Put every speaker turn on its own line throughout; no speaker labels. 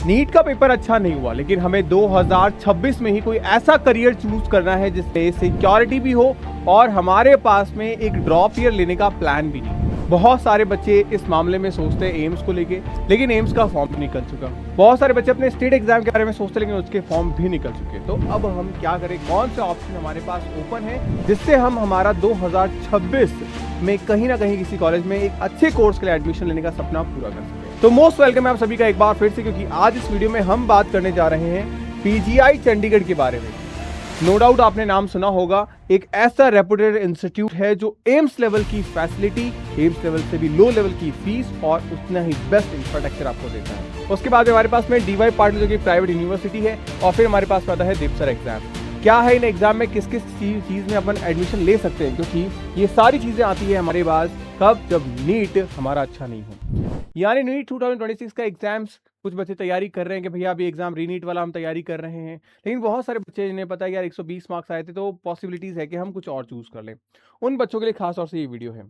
NEET का paper अच्छा नहीं हुआ, लेकिन हमें 2026 में ही कोई ऐसा करियर चूज करना है जिसमें सिक्योरिटी भी हो और हमारे पास में एक ड्रॉप ईयर लेने का प्लान भी नहीं। बहुत सारे बच्चे इस मामले में सोचते हैं एम्स को लेके, लेकिन एम्स का फॉर्म भी निकल चुका। बहुत सारे बच्चे अपने स्टेट एग्जाम के बारे में सोचते हैं, लेकिन उसके फॉर्म भी निकल चुके। तो अब हम क्या करें, कौन से ऑप्शन हमारे पास ओपन है जिससे हम हमारा 2026 में कहीं ना कहीं किसी कॉलेज में एक अच्छे कोर्स के लिए एडमिशन लेने का सपना पूरा कर सकें। तो मोस्ट वेलकम है आप सभी का एक बार फिर से, क्योंकि आज इस वीडियो में हम बात करने जा रहे हैं पीजीआई चंडीगढ़ के बारे में। नो डाउट आपने नाम सुना होगा, एक ऐसा रेपुटेड इंस्टीट्यूट है जो एम्स लेवल की फैसिलिटी, एम्स लेवल से भी लो लेवल की फीस और उतना ही बेस्ट इंफ्रास्ट्रक्चर आपको देता है। उसके बाद हमारे पास में डीवाई पाटिल जो कि प्राइवेट यूनिवर्सिटी है, और फिर हमारे पास आता है दिपसर एग्जाम। क्या है इन एग्जाम में, किस किस चीज में अपन एडमिशन ले सकते हैं, क्योंकि ये सारी चीजें आती है हमारे पास कब, जब नीट हमारा अच्छा नहीं हो। यानी नीट 2026 का एग्जाम्स कुछ बच्चे तैयारी कर रहे हैं कि भैया अभी एग्जाम रीनीट वाला हम तैयारी कर रहे हैं, लेकिन बहुत सारे बच्चे जिन्हें पता है यार 120 मार्क्स आए थे, तो पॉसिबिलिटीज है कि हम कुछ और चूज कर लें। उन बच्चों के लिए खास तौर से ये वीडियो है।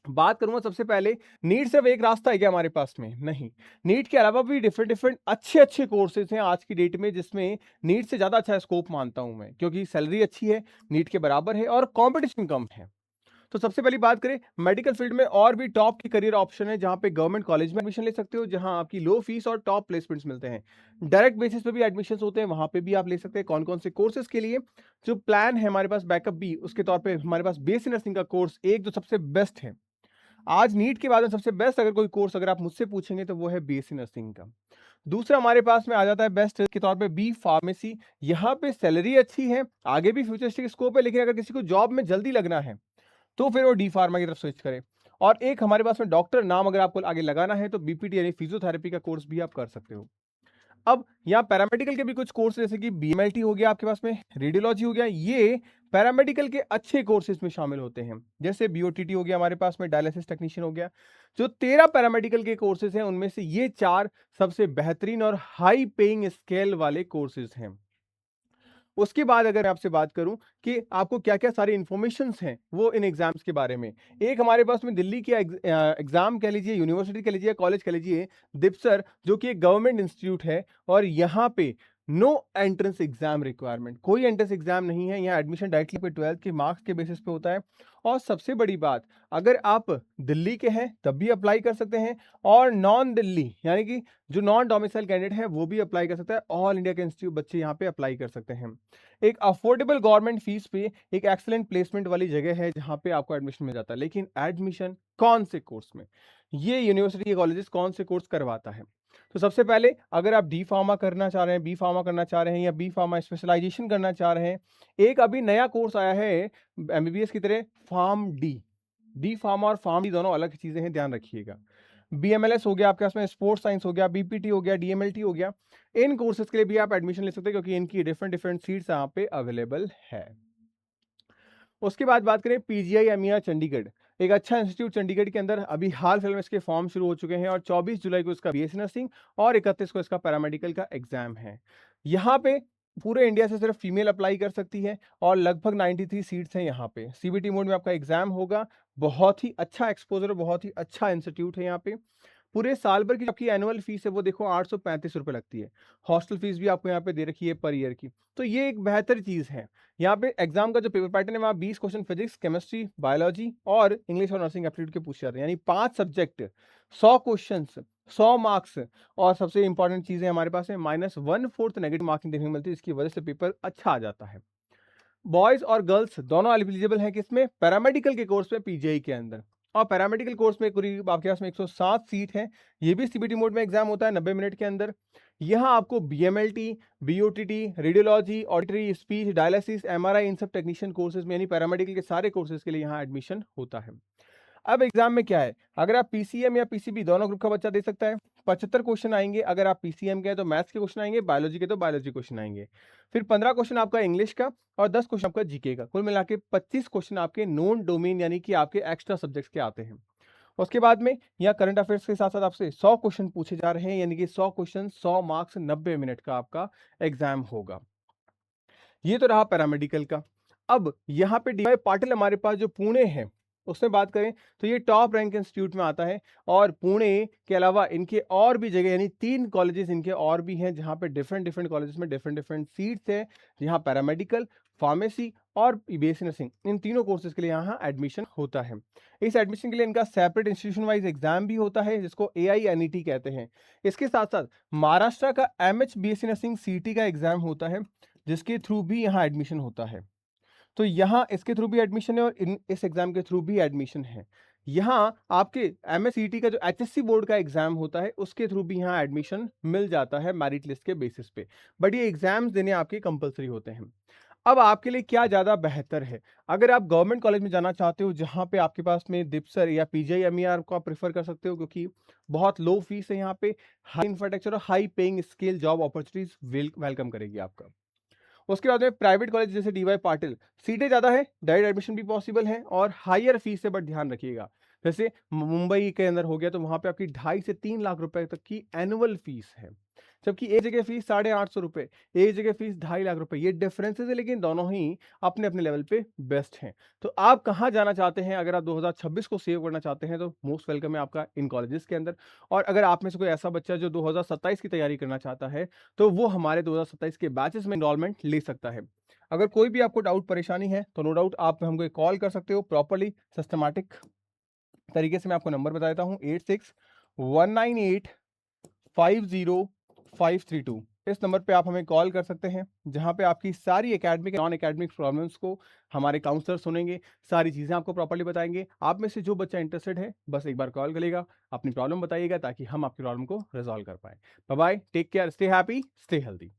बात करूंगा सबसे पहले, नीट सिर्फ एक रास्ता है क्या हमारे पास में? नहीं, नीट के अलावा भी डिफरेंट डिफरेंट अच्छे अच्छे कोर्सेज हैं आज की डेट में, जिसमें नीट से ज्यादा अच्छा स्कोप मानता हूं मैं, क्योंकि सैलरी अच्छी है, नीट के बराबर है और कंपटीशन कम है। तो सबसे पहली बात करें, मेडिकल फील्ड में और भी टॉप की करियर ऑप्शन है, जहां पे गवर्नमेंट कॉलेज में एडमिशन ले सकते हो, जहां आपकी लो फीस और टॉप प्लेसमेंट्स मिलते हैं। डायरेक्ट बेसिस पे भी एडमिशंस होते हैं, वहां पे भी आप ले सकते हैं। कौन कौन से कोर्सेज के लिए जो प्लान है हमारे पास, बैकअप भी उसके तौर पे हमारे पास बीएससी नर्सिंग का कोर्स एक जो सबसे बेस्ट है आज नीट के बाद में, सबसे बेस्ट अगर कोई कोर्स अगर आप मुझसे पूछेंगे तो वो है बीएससी नर्सिंग का। दूसरा हमारे पास में आ जाता है बेस्ट के तौर पे बी फार्मेसी। यहाँ पे सैलरी अच्छी है, आगे भी फ्यूचरिस्टिक स्कोप है, लेकिन अगर किसी को जॉब में जल्दी लगना है तो फिर वो डी फार्मा की तरफ स्विच करें। और एक हमारे पास में डॉक्टर नाम अगर आपको आगे लगाना है तो बीपीटी यानी फिजियोथेरेपी का कोर्स भी आप कर सकते हो। अब यहाँ पैरामेडिकल के भी कुछ कोर्स, जैसे कि बीएमएलटी हो गया आपके पास में, रेडियोलॉजी हो गया, ये पैरामेडिकल के अच्छे कोर्सेज में शामिल होते हैं। जैसे बीओटीटी हो गया हमारे पास में, डायलिसिस टेक्नीशियन हो गया। जो 13 पैरामेडिकल के कोर्सेज हैं उनमें से ये 4 सबसे बेहतरीन और हाई पेइंग स्केल वाले कोर्सेज हैं। उसके बाद अगर आपसे बात करूं कि आपको क्या क्या सारी इंफॉर्मेशंस हैं वो इन एग्जाम्स के बारे में, एक हमारे पास में दिल्ली के एग्जाम कह लीजिए, यूनिवर्सिटी कह लीजिए, कॉलेज कह लीजिए, दिपसर, जो कि एक गवर्नमेंट इंस्टीट्यूट है, और यहाँ पे नो एंट्रेंस एग्जाम रिक्वायरमेंट, कोई एंट्रेंस एग्जाम नहीं है। यहाँ एडमिशन डायरेक्टली पे 12th के मार्क्स के बेसिस पे होता है। और सबसे बड़ी बात, अगर आप दिल्ली के हैं तब भी अप्लाई कर सकते हैं, और नॉन दिल्ली यानी कि जो नॉन डोमिसाइल कैंडिडेट है वो भी अप्लाई कर सकता है। ऑल इंडिया के इंस्टीट्यूट बच्चे यहाँ पे अप्लाई कर सकते हैं। एक अफोर्डेबल गवर्नमेंट फीस पे एक एक्सीलेंट प्लेसमेंट वाली जगह है जहाँ पे आपको एडमिशन मिल जाता है। लेकिन एडमिशन कौन से कोर्स में, ये यूनिवर्सिटी के कॉलेजेस कौन से कोर्स करवाता है? तो सबसे पहले अगर आप डी फार्मा करना चाह रहे हैं, बी फार्मा करना चाह रहे हैं, या बी फार्मा स्पेशलाइजेशन करना चाह रहे हैं, एक अभी नया कोर्स आया है एमबीबीएस की तरह, फार्म डी। डी फार्मा और फार्म डी दोनों अलग चीजें हैं, ध्यान रखिएगा। बीएमएलएस हो गया आपके पास में, स्पोर्ट्स साइंस हो गया, बीपीटी हो गया, डीएमएलटी हो गया, इन कोर्सेज के लिए भी आप एडमिशन ले सकते हैं, क्योंकि इनकी डिफरेंट डिफरेंट सीट्स यहाँ पे अवेलेबल है। उसके बाद बात करें पीजीआई एमिया चंडीगढ़, एक अच्छा इंस्टीट्यूट चंडीगढ़ के अंदर। अभी हाल फिलहाल में इसके फॉर्म शुरू हो चुके हैं, और 24 जुलाई को इसका बीएससी नर्सिंग और 31 को इसका पैरामेडिकल का एग्जाम है। यहाँ पे पूरे इंडिया से सिर्फ फीमेल अप्लाई कर सकती है, और लगभग 93 सीट्स हैं यहाँ पे। सीबीटी मोड में आपका एग्जाम होगा। बहुत ही अच्छा एक्सपोजर, बहुत ही अच्छा इंस्टीट्यूट है यहाँ पे। पूरे साल भर की आपकी एनुअल फीस है वो देखो 835 रुपये लगती है। हॉस्टल फीस भी आपको यहाँ पे दे रखी है पर ईयर की। तो ये एक बेहतर चीज़ है। यहाँ पे एग्जाम का जो पेपर पैटर्न है वहाँ 20 क्वेश्चन फिजिक्स, केमिस्ट्री, बायोलॉजी और इंग्लिश और नर्सिंग एप्टीट्यूड के पूछे जाते हैं, यानी 5 सब्जेक्ट, 100 क्वेश्चन, 100 मार्क्स। और सबसे इंपॉर्टेंट चीज़ है हमारे पास है -1/4 नेगेटिव मार्किंग देखने को मिलती है, इसकी वजह से पेपर अच्छा आ जाता है। बॉयज और गर्ल्स दोनों एलिजिबल हैं किसमें? पैरामेडिकल के कोर्स में पीजीआई के अंदर। और पैरामेडिकल कोर्स में करीब आपके पास में 107 सीट है। ये भी सीबीटी मोड में एग्जाम होता है 90 मिनट के अंदर। यहाँ आपको BMLT, BOTT, radiology, auditory, speech, dialysis, MRI, इन सब टेक्नीशियन कोर्सेज में, यानी पैरामेडिकल के सारे कोर्सेज के लिए यहाँ एडमिशन होता है। अब एग्जाम में क्या है, अगर आप पीसीएम या पीसीबी दोनों ग्रुप का बच्चा दे सकता है। 75 क्वेश्चन आएंगे। अगर आप पीसीएम के हैं तो मैथ्स के क्वेश्चन आएंगे, बायोलॉजी के तो बायोलॉजी क्वेश्चन आएंगे। फिर 15 क्वेश्चन आपका इंग्लिश का और 10 क्वेश्चन आपका जीके का। कुल मिला के 25 क्वेश्चन आपके नॉन डोमेन यानी कि आपके एक्स्ट्रा सब्जेक्ट्स के आते हैं। उसके बाद में यहाँ करंट अफेयर्स के साथ साथ आपसे 100 क्वेश्चन पूछे जा रहे हैं, यानी कि 100 क्वेश्चन 100 मार्क्स, 90 मिनट का आपका एग्जाम होगा। ये तो रहा पैरामेडिकल का। अब यहाँ पे डीवाई पाटिल हमारे पास जो पुणे है उसमें बात करें तो ये टॉप रैंक इंस्टीट्यूट में आता है और पुणे के अलावा इनके और भी जगह यानी 3 कॉलेजेस इनके और भी हैं जहाँ पे डिफरेंट कॉलेजेस में डिफरेंट सीट्स हैं, जहाँ पैरामेडिकल, फार्मेसी और बीएससी नर्सिंग इन तीनों कोर्सेज के लिए यहाँ एडमिशन होता है। इस एडमिशन के लिए इनका सेपरेट इंस्टीट्यूशन वाइज एग्जाम भी होता है जिसको AINET कहते हैं। इसके साथ साथ महाराष्ट्र का MH बीएससी नर्सिंग CT का एग्जाम होता है जिसके थ्रू भी यहाँ एडमिशन होता है। तो यहाँ इसके थ्रू भी एडमिशन है और इस एग्जाम के थ्रू भी एडमिशन है। यहाँ आपके MSCT का जो HSC बोर्ड का एग्जाम होता है उसके थ्रू भी यहाँ एडमिशन मिल जाता है मेरिट लिस्ट के बेसिस पे, बट ये एग्जाम्स देने आपके कंपलसरी होते हैं। अब आपके लिए क्या ज़्यादा बेहतर है? अगर आप गवर्नमेंट कॉलेज में जाना चाहते हो जहाँ पे आपके पास में दिपसर या PGI-MER को आप प्रेफर कर सकते हो क्योंकि बहुत लो फीस है यहाँ पे, हाई इंफ्रास्ट्रक्चर और high paying skill job opportunities welcome करेगी आपका। उसके बाद में प्राइवेट कॉलेज जैसे DY पाटिल, सीटें ज़्यादा है, डायरेक्ट एडमिशन भी पॉसिबल है और हायर फीस है, बट ध्यान रखिएगा जैसे मुंबई के अंदर हो गया तो वहाँ पे आपकी 2.5 से 3 लाख रुपए तक की एनुअल फीस है, जबकि एक जगह फीस 850 रुपए, एक जगह फीस 2.5 लाख रुपए। ये डिफरेंसेस है लेकिन दोनों ही अपने अपने लेवल पे बेस्ट हैं। तो आप कहाँ जाना चाहते हैं? अगर आप 2026 को सेव करना चाहते हैं तो मोस्ट वेलकम है आपका इन कॉलेजेस के अंदर। और अगर आप में से कोई ऐसा बच्चा जो 2027 की तैयारी करना चाहता है तो वो हमारे 2027 के बैचेस में इनरोलमेंट ले सकता है। अगर कोई भी आपको डाउट परेशानी है तो नो डाउट आप हमको एक कॉल कर सकते हो। प्रॉपर्ली सिस्टमैटिक तरीके से मैं आपको नंबर बता देता हूँ 8619850532। इस नंबर पे आप हमें कॉल कर सकते हैं जहाँ पे आपकी सारी एकेडमिक नॉन एकेडमिक प्रॉब्लम्स को हमारे काउंसलर सुनेंगे, सारी चीज़ें आपको प्रॉपर्ली बताएंगे। आप में से जो बच्चा इंटरेस्टेड है बस एक बार कॉल करेगा, अपनी प्रॉब्लम बताइएगा ताकि हम आपकी प्रॉब्लम को रिजॉल्व कर पाए। Bye bye, take care, stay happy, stay healthy.